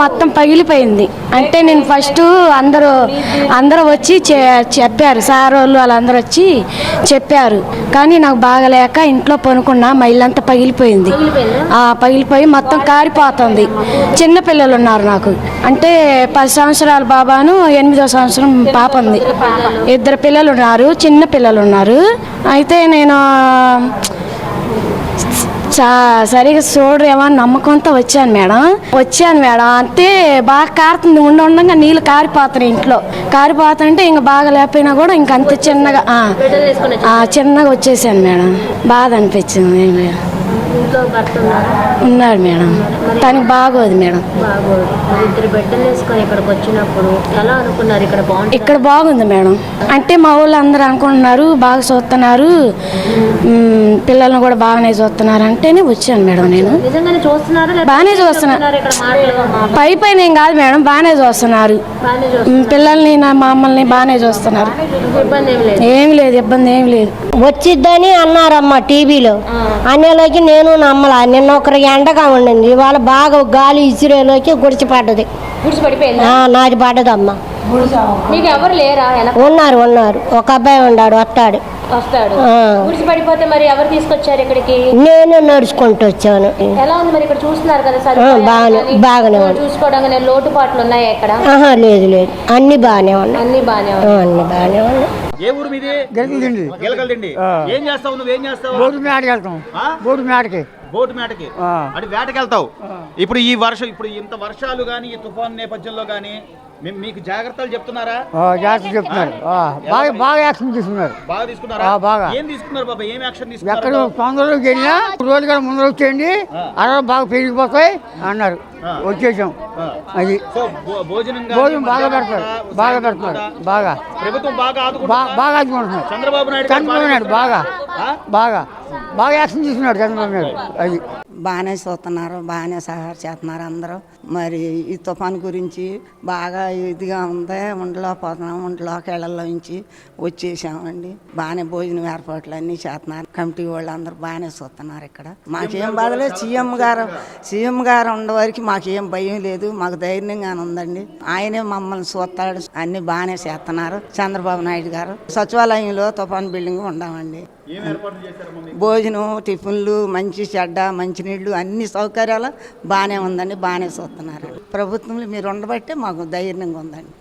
మొత్తం పగిలిపోయింది. అంటే నేను ఫస్ట్ అందరూ వచ్చి చెప్పారు, సార్ వాళ్ళు వాళ్ళందరూ వచ్చి చెప్పారు. కానీ నాకు బాగలేక ఇంట్లో పనుకున్నా, మా ఇల్లంతా పగిలిపోయింది. పగిలిపోయి మొత్తం కారిపోతుంది. చిన్న పిల్లలు ఉన్నారు నాకు. అంటే 10 సంవత్సరాల బాబాను 8వ సంవత్సరం పాప ఉంది. 2 పిల్లలు ఉన్నారు, చిన్న పిల్లలు ఉన్నారు. అయితే నేను సరిగా చూడరేమో నమ్మకంతో వచ్చాను మేడం. అంతే బాగా కారుతుంది. ఉండగా నీళ్ళు కారిపోతున్నాయి. ఇంట్లో కారిపోతుంటే ఇంకా బాగా లేకపోయినా కూడా ఇంక అంతే చిన్నగా వచ్చేసాను మేడం. బాధ అనిపించింది. ఉన్నాడు మేడం. తనకి బాగోదు మేడం. ఇక్కడ బాగుంది మేడం. అంటే మా ఊళ్ళో అందరూ అనుకుంటున్నారు బాగా చూస్తున్నారు, పిల్లల్ని కూడా బాగానే చూస్తున్నారు అంటేనే వచ్చాను మేడం. నేను బాగానే చూస్తున్నారు. పైన ఏం కాదు మేడం, బాగానే చూస్తున్నారు. పిల్లల్ని మమ్మల్ని బాగానే చూస్తున్నారు. ఏమి లేదు, ఇబ్బంది ఏమి లేదు. వచ్చిద్దని అన్నారమ్మ టీవీలో. అనేలోకి నేను నమ్మలా. నిన్న ఒకరు ఎండగా ఉండింది, ఇవాళ బాగా గాలి ఇసిరేలోకి గుడిచిపడ్డది. నాది పడ్డదమ్మా. ఉన్నారు ఒక అబ్బాయి ఉన్నాడు, వస్తాడు. నేను నడుచుకుంటూ వచ్చాను. బాగానే లోటుపాట్లు ఉన్నాయా ఇక్కడ? లేదు, అన్ని బాగానే ఉన్నాయి. అన్ని బాగానే ఉన్నాయి. ఏ ఊరు మీది? గెలకలదిండి. ఏం చేస్తావు? నువ్వేం చేస్తావు? బోటు మేటకి అంటే వేటకి వెళ్తావు. ఇప్పుడు ఇంత వర్షాలు గానీ, ఈ తుఫాను నేపథ్యంలో గానీ మీకు జాగ్రత్తలు చెప్తున్నారా? జాగ్రత్తలు చెప్తున్నారు. బాగా యాక్షన్ తీసుకున్నారు. బాగా తీసుకున్నారా? ఏం తీసుకున్నారు బాబా? ఏం యాక్షన్ తీసుకున్నారు? ఎక్కడ తొందరలోకి వెళ్ళినా రోజు కూడా ముందు వచ్చేయండి, అలా బాగా పెరిగిపోతాయి అన్నారు. వచ్చేసాం. అది భోజనం బాగా పెడతారు. బాగా ప్రభుత్వం బాగా ఆదుకుంటున్నారు. చంద్రబాబు నాయుడు బాగా యాక్షన్ తీసుకున్నాడు చంద్రబాబు నాయుడు. అది బాగానే చూస్తున్నారు, బాగానే సహాయం చేస్తున్నారు అందరూ. మరి ఈ తుఫాను గురించి బాగా ఇదిగా ఉంది. ఒంట్లోకి ఇళ్లలోంచి వచ్చేసామండి. బాగానే భోజనం ఏర్పాట్లు అన్నీ చేస్తున్నారు. కమిటీ వాళ్ళు అందరూ బాగానే చూస్తున్నారు. ఇక్కడ మాకేం బాధలేదు. సీఎం గారు ఉండే వరకు మాకేం భయం లేదు, మాకు ధైర్యంగానే ఉందండి. ఆయనే మమ్మల్ని చూస్తాడు. అన్ని బాగానే చేస్తున్నారు చంద్రబాబు నాయుడు గారు. సచివాలయంలో తుఫాను బిల్డింగ్ ఉండామండి. భోజనం, టిఫిన్లు, మంచి చెడ్డ, మంచినీళ్ళు అన్ని సౌకర్యాలు బాగానే ఉందండి. బాగానే చూస్తున్నారు. ప్రభుత్వంలో మీరు ఉండబట్టే మాకు ధైర్యంగా ఉందండి.